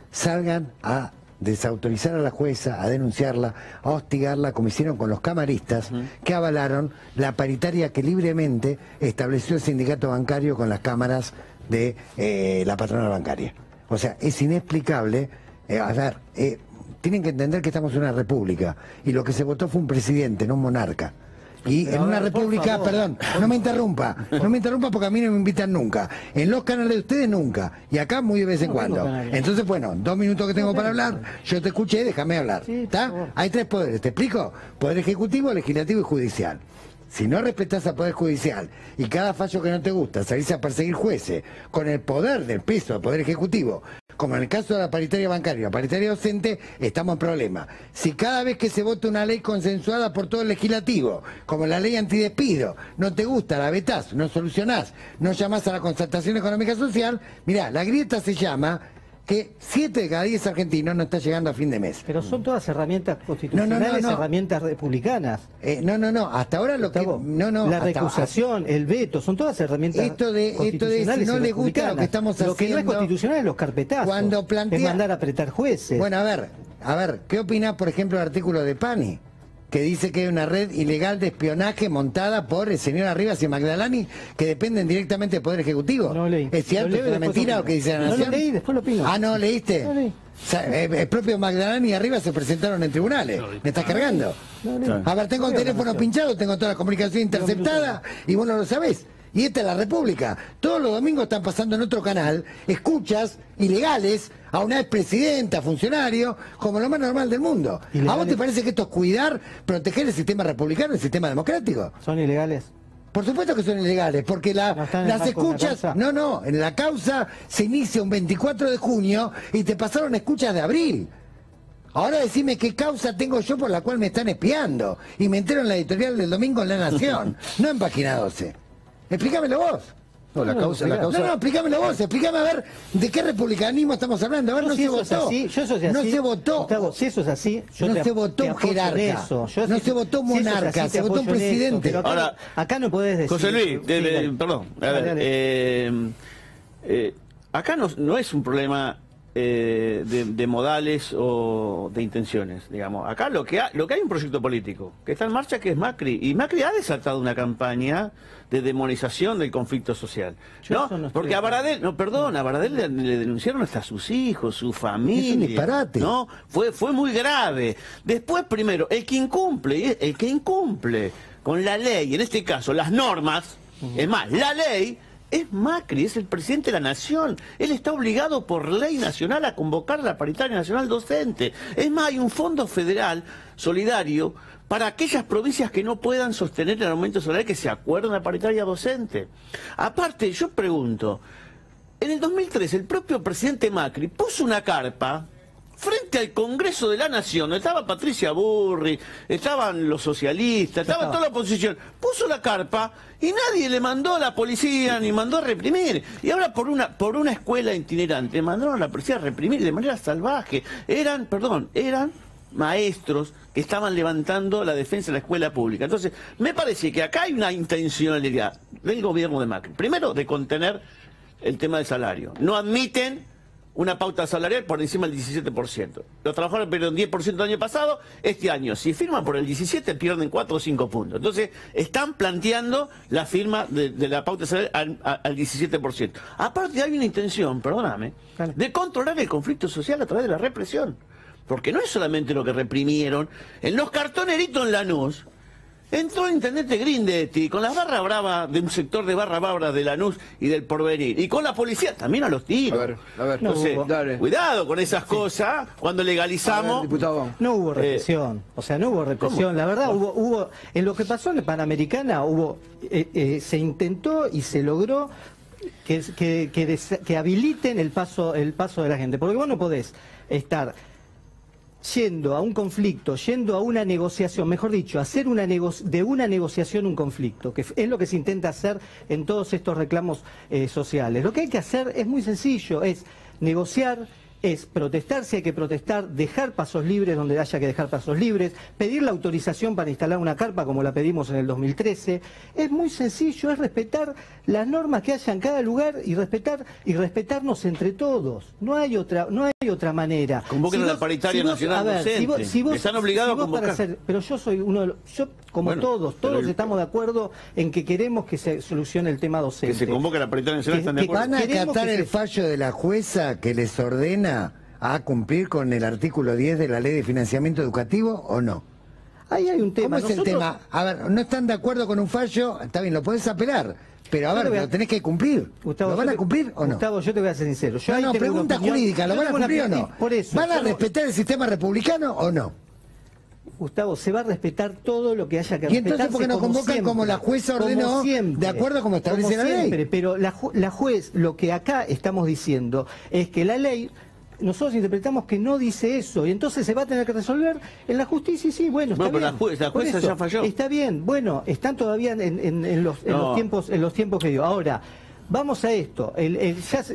salgan a desautorizar a la jueza, a denunciarla, a hostigarla, como hicieron con los camaristas, que avalaron la paritaria que libremente estableció el sindicato bancario con las cámaras de la patronal bancaria. O sea, es inexplicable. Tienen que entender que estamos en una república y lo que se votó fue un presidente, no un monarca. Y en una república, perdón, no me interrumpa porque a mí no me invitan nunca. En los canales de ustedes nunca. Y acá muy de vez en cuando. Entonces, bueno, 2 minutos que tengo para hablar, yo te escuché, déjame hablar. ¿Está? Hay 3 poderes, ¿te explico? Poder ejecutivo, legislativo y judicial. Si no respetás al Poder Judicial y cada fallo que no te gusta salís a perseguir jueces con el poder del peso del Poder Ejecutivo, como en el caso de la paritaria bancaria y la paritaria docente, estamos en problema. Si cada vez que se vota una ley consensuada por todo el legislativo, como la ley antidespido, no te gusta, la vetás, no solucionás, no llamás a la concertación económica social, mirá, la grieta se llama que 7 de cada 10 argentinos no está llegando a fin de mes. Pero son todas herramientas constitucionales, herramientas republicanas. Hasta ahora lo que... La recusación, el veto, son todas herramientas constitucionales. Si no les gusta lo que estamos haciendo... Lo que no es constitucional es los carpetazos, es mandar a apretar jueces. Bueno, a ver, ¿qué opinás, por ejemplo, del artículo de Pani? que dice que hay una red ilegal de espionaje montada por el señor Arribas y Magdalani que dependen directamente del Poder Ejecutivo. No leí. ¿Es cierto? ¿Es una mentira lo que dice la Nación? No lo leí, después lo opino. Ah, ¿no leíste? No leí. O sea, el propio Magdalani y Arribas se presentaron en tribunales. ¿Me estás cargando? No leí. A ver, tengo el teléfono pinchado, tengo toda la comunicación interceptada y vos no lo sabés. Y esta es la República. Todos los domingos están pasando en otro canal escuchas ilegales a una expresidenta, funcionario, como lo más normal del mundo. ¿Ilegales? ¿A vos te parece que esto es cuidar, proteger el sistema republicano, el sistema democrático? ¿Son ilegales? Por supuesto que son ilegales, porque ¿No están en el las marco de una escuchas... causa? No, en la causa se inicia un 24 de junio y te pasaron escuchas de abril. Ahora decime qué causa tengo yo por la cual me están espiando. Y me entero en la editorial del domingo en La Nación, no en Página 12. Explícamelo vos. No, la causa... No, explícamelo vos, explícame a ver de qué republicanismo estamos hablando. A ver, no se votó. No se votó. Gustavo, si eso es así, yo no se votó un jerarca. No se votó un monarca, se votó un presidente. Pero Ahora, acá no podés decir... José Luis, perdón, a ver, acá no es un problema de modales o de intenciones, digamos. Acá lo que hay un proyecto político que está en marcha, que es Macri, y Macri ha desatado una campaña de demonización del conflicto social, ¿no? Porque a Baradel, a Baradel le denunciaron hasta sus hijos, su familia. Es un disparate. ¿No? Fue muy grave. Después, primero, el que incumple con la ley, en este caso las normas, es más, la ley, es Macri, es el presidente de la Nación. Él está obligado por ley nacional a convocar a la paritaria nacional docente. Es más, hay un fondo federal solidario para aquellas provincias que no puedan sostener el aumento salarial que se acuerdan a la paritaria docente. Aparte, yo pregunto, en el 2003 el propio presidente Macri puso una carpa frente al Congreso de la Nación, donde estaba Patricia Burri, estaban los socialistas, estaba toda la oposición, puso la carpa y nadie le mandó a la policía ni mandó a reprimir. Y ahora por una escuela itinerante mandaron a la policía a reprimir de manera salvaje. Eran maestros que estaban levantando la defensa de la escuela pública. Entonces, me parece que acá hay una intencionalidad del gobierno de Macri. Primero, de contener el tema del salario. No admiten una pauta salarial por encima del 17%. Los trabajadores perdieron 10% el año pasado, este año, si firman por el 17%, pierden 4 o 5 puntos. Entonces, están planteando la firma de la pauta salarial al 17%. Aparte, hay una intención, perdóname, de controlar el conflicto social a través de la represión. Porque no es solamente lo que reprimieron. En los cartoneritos en Lanús, entró el intendente Grindetti con las barras bravas de un sector de barra brava de Lanús y del Porvenir. Y con la policía también a los tiros. A ver. Entonces, cuidado con esas cosas cuando legalizamos. Ver, diputado. No hubo represión. O sea, no hubo represión. ¿Cómo? La verdad, hubo en lo que pasó en la Panamericana, se intentó y se logró que habiliten el paso de la gente. Porque vos no podés estar yendo a un conflicto, yendo a una negociación, mejor dicho, hacer de una negociación un conflicto, que es lo que se intenta hacer en todos estos reclamos sociales. Lo que hay que hacer es muy sencillo, es negociar, es protestar si hay que protestar, dejar pasos libres donde haya que dejar pasos libres, pedir la autorización para instalar una carpa como la pedimos en el 2013. Es muy sencillo, es respetar las normas que haya en cada lugar y respetarnos entre todos. No hay otra manera. Convoquen a la paritaria nacional docente. Están obligados a convocar. Pero yo soy todos estamos de acuerdo en que queremos que se solucione el tema docente. Que se convoque a la paritaria nacional, están de acuerdo. ¿Van a acatar el fallo de la jueza que les ordena a cumplir con el artículo 10 de la Ley de Financiamiento Educativo o no? Ahí hay un tema. ¿Cómo es el tema? A ver, no están de acuerdo con un fallo, está bien, lo podés apelar, pero a ver, lo tenés que cumplir. Gustavo, ¿lo van a cumplir o no? Gustavo, yo te voy a ser sincero. Pregunta jurídica, ¿lo van a cumplir o no? Por eso, ¿Van a respetar el sistema republicano o no? Gustavo, se va a respetar todo lo que haya que respetar. ¿Y entonces por qué no convocan siempre, como la jueza ordenó, de acuerdo como establece la ley? Pero la juez, lo que acá estamos diciendo es que la ley, nosotros interpretamos que no dice eso, y entonces se va a tener que resolver en la justicia, y sí, bueno, está bien. Pero la jueza ya falló. Está bien, bueno, están todavía en los tiempos que dio. Ahora, Vamos a esto,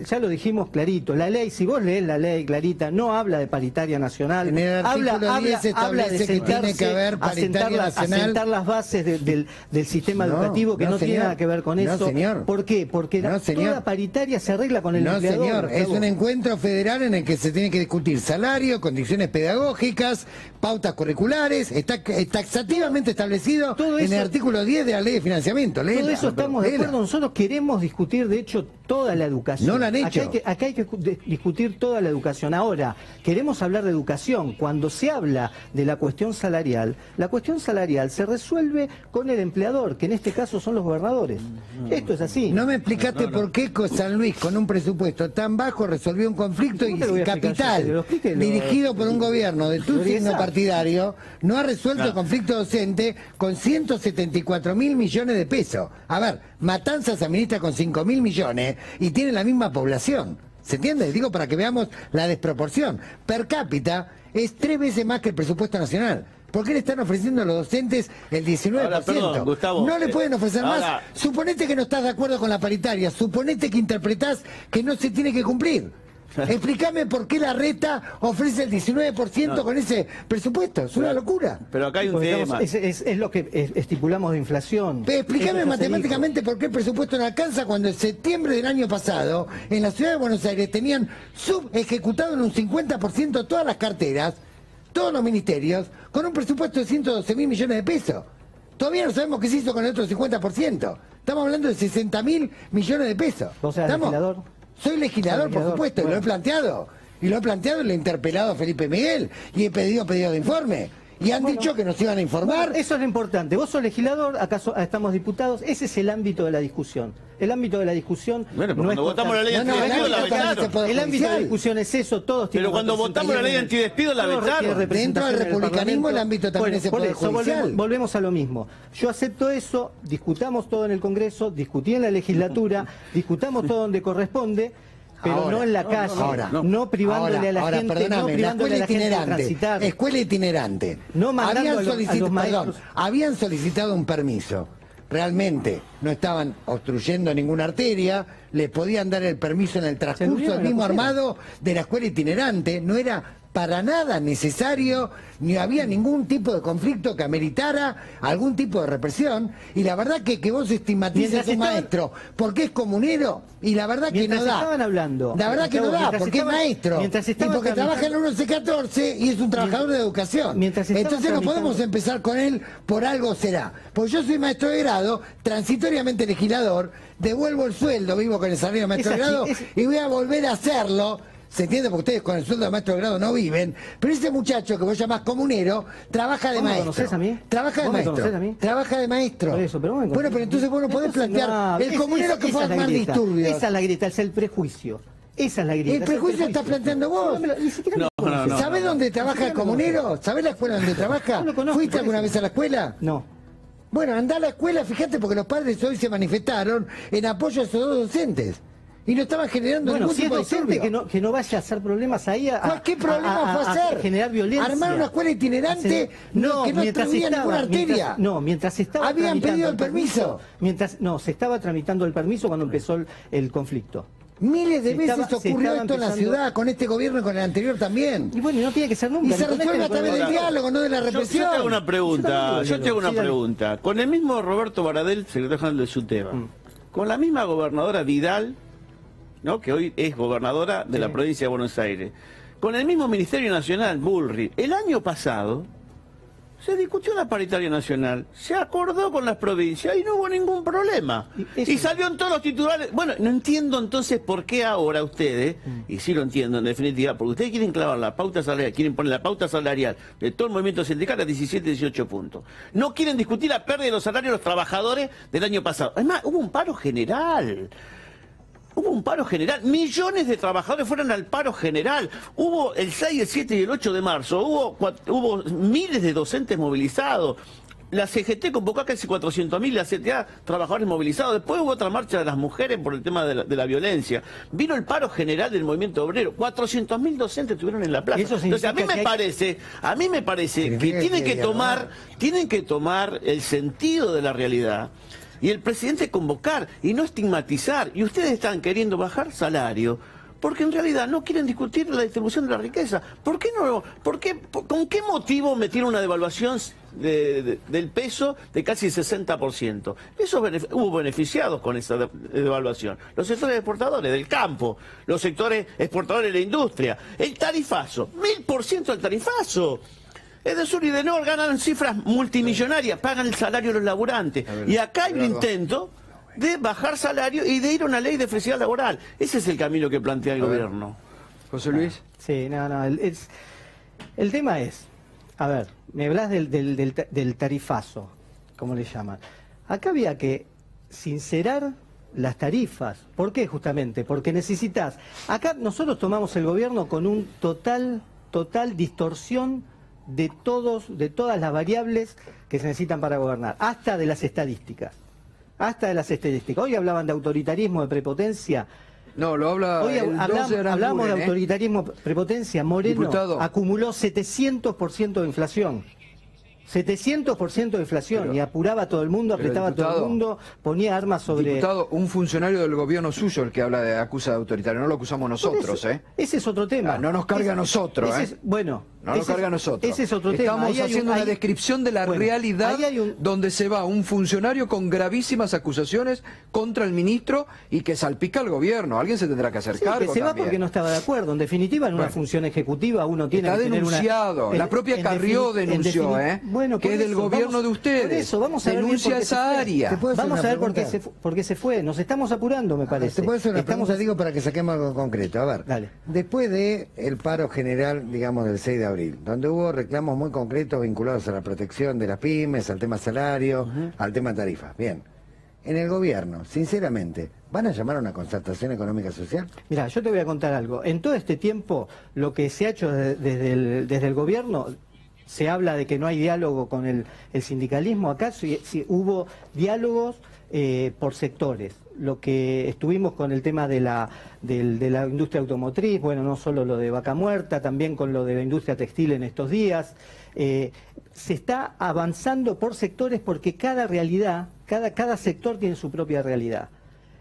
ya lo dijimos clarito, la ley, si vos lees la ley clarita, no habla de paritaria nacional, en el artículo 10 establece que tiene que haber paritaria nacional. Asentar las bases del sistema educativo, que no tiene nada que ver con eso. Señor. ¿Por qué? Porque toda paritaria se arregla con el empleador. No, señor, es un encuentro federal en el que se tiene que discutir salario, condiciones pedagógicas, pautas curriculares, está taxativamente establecido en el artículo 10 de la ley de financiamiento. Todo eso estamos de acuerdo, nosotros queremos discutir de hecho toda la educación. No la han hecho. Acá hay que discutir toda la educación. Ahora, queremos hablar de educación. Cuando se habla de la cuestión salarial se resuelve con el empleador, que en este caso son los gobernadores. Esto es así. No me explicaste por qué San Luis, con un presupuesto tan bajo, resolvió un conflicto y capital dirigido por un gobierno de tu signo partidario no ha resuelto el conflicto docente con 174.000 millones de pesos. A ver, Matanzas se administra con 5.000 millones y tiene la misma población. ¿Se entiende? Digo para que veamos la desproporción. Per cápita es 3 veces más que el presupuesto nacional. ¿Por qué le están ofreciendo a los docentes el 19%? Ahora, perdón, Gustavo, no le pueden ofrecer más. Suponete que no estás de acuerdo con la paritaria. Suponete que interpretás que no se tiene que cumplir. Explícame por qué la reta ofrece el 19% con ese presupuesto. Es una locura. Pero acá hay un tema. Es lo que estipulamos de inflación. Explícame matemáticamente por qué el presupuesto no alcanza cuando en septiembre del año pasado en la ciudad de Buenos Aires tenían subejecutado en un 50% todas las carteras, todos los ministerios, con un presupuesto de 112.000 millones de pesos. Todavía no sabemos qué se hizo con el otro 50%. Estamos hablando de 60.000 millones de pesos. ¿Vos sos legislador? Soy legislador, por supuesto, bueno. Y lo he planteado. Y lo he planteado y le he interpelado a Felipe Miguel y he pedido de informe. Y han dicho que nos iban a informar. Bueno, eso es lo importante. Vos sos legislador, acaso estamos diputados. Ese es el ámbito de la discusión. El ámbito de la discusión. Bueno, pero cuando votamos la ley antidespido la vetaron. El ámbito de la discusión es eso, todos tienen. Pero cuando votamos la ley antidespido la vetaron. Dentro del republicanismo el ámbito también es el poder judicial. Volvemos a lo mismo. Yo acepto eso, discutamos todo en el Congreso, discutí en la legislatura, discutamos todo donde corresponde. Pero ahora, no en la calle, no privándole a la gente, perdóname, no privándole a la gente de transitar. Escuela itinerante. No mandando a los maestros. Habían solicitado un permiso. Realmente no estaban obstruyendo ninguna arteria, le podían dar el permiso en el transcurso del mismo armado de la escuela itinerante. No era para nada necesario, ni había ningún tipo de conflicto que ameritara algún tipo de represión, y la verdad que vos estigmatices a un maestro porque es comunero, y la verdad que no da. Estaban hablando, la verdad que no da, porque es maestro, y porque trabaja en el 1114 y es un trabajador de educación. Entonces no podemos empezar con él por algo será. Porque yo soy maestro de grado, transitoriamente legislador, devuelvo el sueldo, vivo con el salario de maestro de grado, y voy a volver a hacerlo. ¿Se entiende? Porque ustedes con el sueldo de maestro de grado no viven. Pero ese muchacho que vos llamás comunero, trabaja de maestro. ¿Me conocés a mí? Trabaja de maestro. Trabaja de maestro. Por eso, pero bueno, pero entonces vos no podés plantear el comunero que fue a armar disturbios. Esa es la grieta, es el prejuicio. Esa es la grieta. El prejuicio está planteando vos. ¿Sabés dónde trabaja el comunero? ¿Sabés la escuela donde trabaja? ¿Fuiste alguna vez a la escuela? No. Bueno, andá a la escuela, fíjate, porque los padres hoy se manifestaron en apoyo a esos dos docentes. Y no estaban generando ningún tipo de disturbio. Que no vaya a hacer problemas ahí ¿Qué problema fue hacer? Generar violencia. Armar una escuela itinerante que no obstruía ninguna arteria. Mientras estaba habían pedido el permiso. Se estaba tramitando el permiso cuando empezó el conflicto. Miles de veces ocurrió esto en la ciudad, con este gobierno y con el anterior también. Y bueno, no tiene que ser nunca. Y se resuelve a través del diálogo, no de la represión. Yo te hago una pregunta. Con el mismo Roberto Baradel, secretario general de SUTEBA, con la misma gobernadora Vidal, ¿no?, que hoy es gobernadora de la provincia de Buenos Aires, con el mismo Ministerio Nacional, Bullrich, el año pasado se discutió la paritaria nacional, se acordó con las provincias y no hubo ningún problema. Y salió en todos los titulares. Bueno, no entiendo entonces por qué ahora ustedes, y sí lo entiendo en definitiva, porque ustedes quieren clavar la pauta salarial, quieren poner la pauta salarial de todo el movimiento sindical a 17, 18 puntos. No quieren discutir la pérdida de los salarios de los trabajadores del año pasado. Además, hubo un paro general. Millones de trabajadores fueron al paro general. Hubo el 6, el 7 y el 8 de marzo, hubo miles de docentes movilizados. La CGT convocó a casi 400.000, la CTA, trabajadores movilizados. Después hubo otra marcha de las mujeres por el tema de la violencia. Vino el paro general del movimiento obrero. 400.000 docentes estuvieron en la plaza. Entonces a mí me parece que tienen que tomar el sentido de la realidad. y el presidente convocar y no estigmatizar. Y ustedes están queriendo bajar salario porque en realidad no quieren discutir la distribución de la riqueza. ¿Por qué no? ¿Con qué motivo metieron una devaluación del peso de casi 60%? Hubo beneficiados con esa devaluación. Los sectores exportadores del campo, los sectores exportadores de la industria, el tarifazo, 1000% el tarifazo. Edesur y Edenor ganan cifras multimillonarias, pagan el salario de los laburantes. Y acá hay un intento de bajar salario y de ir a una ley de flexibilidad laboral. Ese es el camino que plantea el gobierno. José Luis. Sí, no, el tema es, a ver, me hablas del tarifazo, como le llaman. Acá había que sincerar las tarifas. ¿Por qué justamente? Porque necesitas, acá nosotros tomamos el gobierno con un total distorsión de todas las variables que se necesitan para gobernar, hasta de las estadísticas. Hoy hablaban de autoritarismo, de prepotencia. No, lo habla. Hoy hablamos de autoritarismo, prepotencia. Moreno acumuló 700% de inflación. 700% de inflación, y apuraba a todo el mundo, apretaba a todo el mundo, ponía armas sobre... Diputado, un funcionario del gobierno suyo el que acusa de autoritario, no lo acusamos nosotros, Ese es otro tema. No nos carga a nosotros, Bueno... No nos carga a nosotros. Ese es otro tema. Estamos haciendo una descripción de la realidad donde se va un funcionario con gravísimas acusaciones contra el ministro y que salpica al gobierno. Alguien se tendrá que hacer cargo que se va porque no estaba de acuerdo. En definitiva, en una función ejecutiva uno tiene que tener una... Está denunciado. La propia Carrió denunció, que es del gobierno de ustedes. Por eso, vamos a ver denuncia esa área. Vamos a ver por qué se fue. Nos estamos apurando, me parece. Te puedo hacer una pregunta, digo, para que saquemos algo concreto. A ver, dale. Después del paro general, digamos, del 6 de abril, donde hubo reclamos muy concretos vinculados a la protección de las pymes, al tema salario, al tema tarifas. Bien, en el gobierno, sinceramente, ¿van a llamar a una concertación económica social? Mira, yo te voy a contar algo. En todo este tiempo, lo que se ha hecho desde el gobierno, se habla de que no hay diálogo con el sindicalismo. Acá sí hubo diálogos por sectores. Lo que estuvimos con el tema de la industria automotriz, bueno, no solo lo de Vaca Muerta, también con lo de la industria textil en estos días. Se está avanzando por sectores porque cada realidad, cada sector tiene su propia realidad.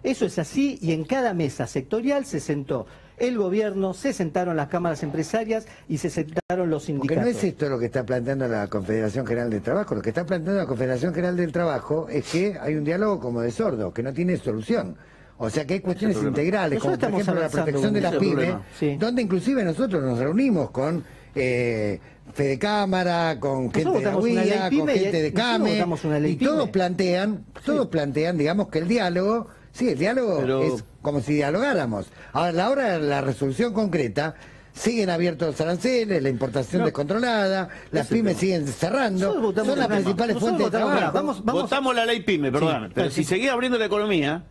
Eso es así, y en cada mesa sectorial se sentó el gobierno, se sentaron las cámaras empresarias y se sentaron los sindicatos. Porque no es esto lo que está planteando la Confederación General del Trabajo. Lo que está planteando la Confederación General del Trabajo es que hay un diálogo como de sordos, que no tiene solución. O sea que hay cuestiones integrales, como por ejemplo la protección de las pymes, donde inclusive nosotros nos reunimos con Fede Cámara, con gente de la UIA, con gente de CAME, y todos plantean, digamos, que el diálogo, el diálogo es como si dialogáramos. Ahora, a la hora de la resolución concreta, siguen abiertos los aranceles, la importación descontrolada, las pymes siguen cerrando, son las principales fuentes de trabajo. Votamos la ley PYME, perdón, pero si seguís abriendo la economía,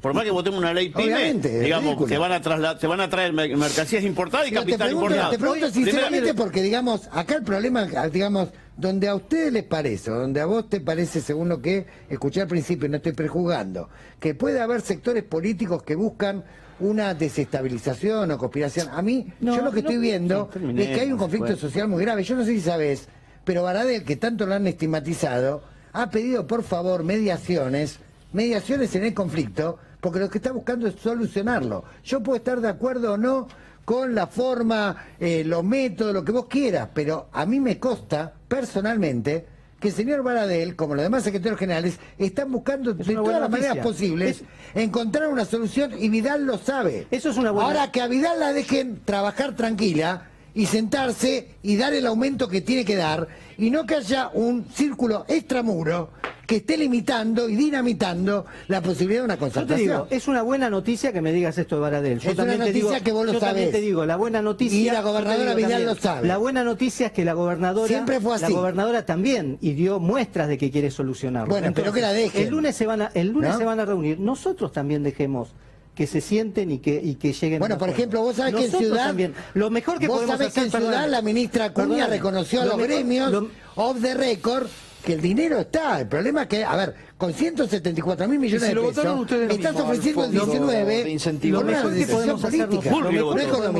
por más que votemos una ley PYME, digamos, se van a traer mercancías importadas y capital importado. Te pregunto sinceramente porque, digamos, acá el problema, digamos, donde a ustedes les parece, o donde a vos te parece, según lo que escuché al principio, no estoy prejuzgando, que puede haber sectores políticos que buscan una desestabilización o conspiración. A mí, yo lo que estoy viendo es que hay un conflicto social muy grave. Yo no sé si sabes, pero Baradel, que tanto lo han estigmatizado, ha pedido por favor mediaciones en el conflicto, porque lo que está buscando es solucionarlo. Yo puedo estar de acuerdo o no con la forma, los métodos, lo que vos quieras, pero a mí me consta personalmente que el señor Baradel, como los demás secretarios generales, están buscando de todas las maneras posibles encontrar una solución, y Vidal lo sabe. Eso es una buena... Ahora, que a Vidal la dejen trabajar tranquila y sentarse y dar el aumento que tiene que dar, y no que haya un círculo extramuro que esté limitando y dinamitando la posibilidad de una concertación. Yo te digo, es una buena noticia que me digas esto de Baradel. Es una noticia que vos lo sabés. Yo también te digo, la buena noticia... Y la gobernadora Vidal lo sabe. La buena noticia es que la gobernadora... Siempre fue así. La gobernadora también, y dio muestras de que quiere solucionarlo. Bueno, entonces, pero que la dejen. El lunes se van a reunir. Nosotros también dejemos que se sienten y que lleguen... Bueno, por ejemplo, vos sabés que en Ciudad... También, lo mejor que podemos hacer... Vos sabés que en Ciudad la ministra Acuña reconoció a los gremios, off the record, que el dinero está. El problema es que, a ver, con 174.000 millones de pesos, estás ofreciendo el 19 lo mejor que podemos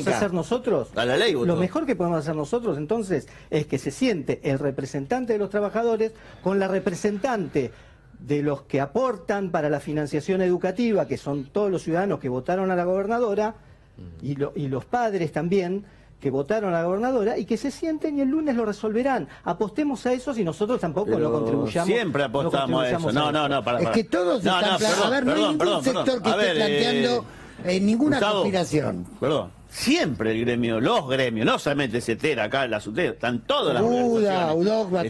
hacer nosotros, lo mejor que podemos hacer nosotros entonces es que se siente el representante de los trabajadores con la representante de los que aportan para la financiación educativa, que son todos los ciudadanos que votaron a la gobernadora, y los padres también, que votaron a la gobernadora, y que se sienten y el lunes lo resolverán. Apostemos a eso si nosotros tampoco Pero no contribuyamos. siempre apostamos a eso. No, para. Es que todos están... a ver, no hay ningún sector que esté planteando ninguna Gustavo, conspiración. Perdón. Siempre el gremio, los gremios, no solamente CETERA, acá en la SUTER, están todas las organizaciones. UDOCBA,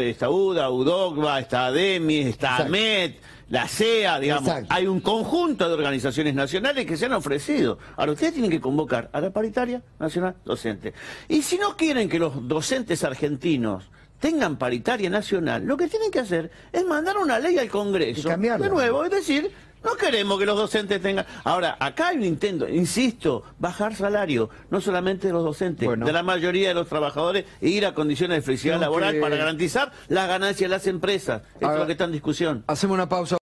está UDA, UDOCBA, está ADEMI, está Exacto. AMET, la CEA, digamos. Exacto. Hay un conjunto de organizaciones nacionales que se han ofrecido. Ahora, ustedes tienen que convocar a la paritaria nacional docente. Y si no quieren que los docentes argentinos tengan paritaria nacional, lo que tienen que hacer es mandar una ley al Congreso. De nuevo, es decir, no queremos que los docentes tengan... Ahora, acá hay un intento, insisto, bajar salario, no solamente de los docentes, de la mayoría de los trabajadores, e ir a condiciones de flexibilidad laboral para garantizar las ganancias de las empresas. Esto es lo que está en discusión. Hacemos una pausa.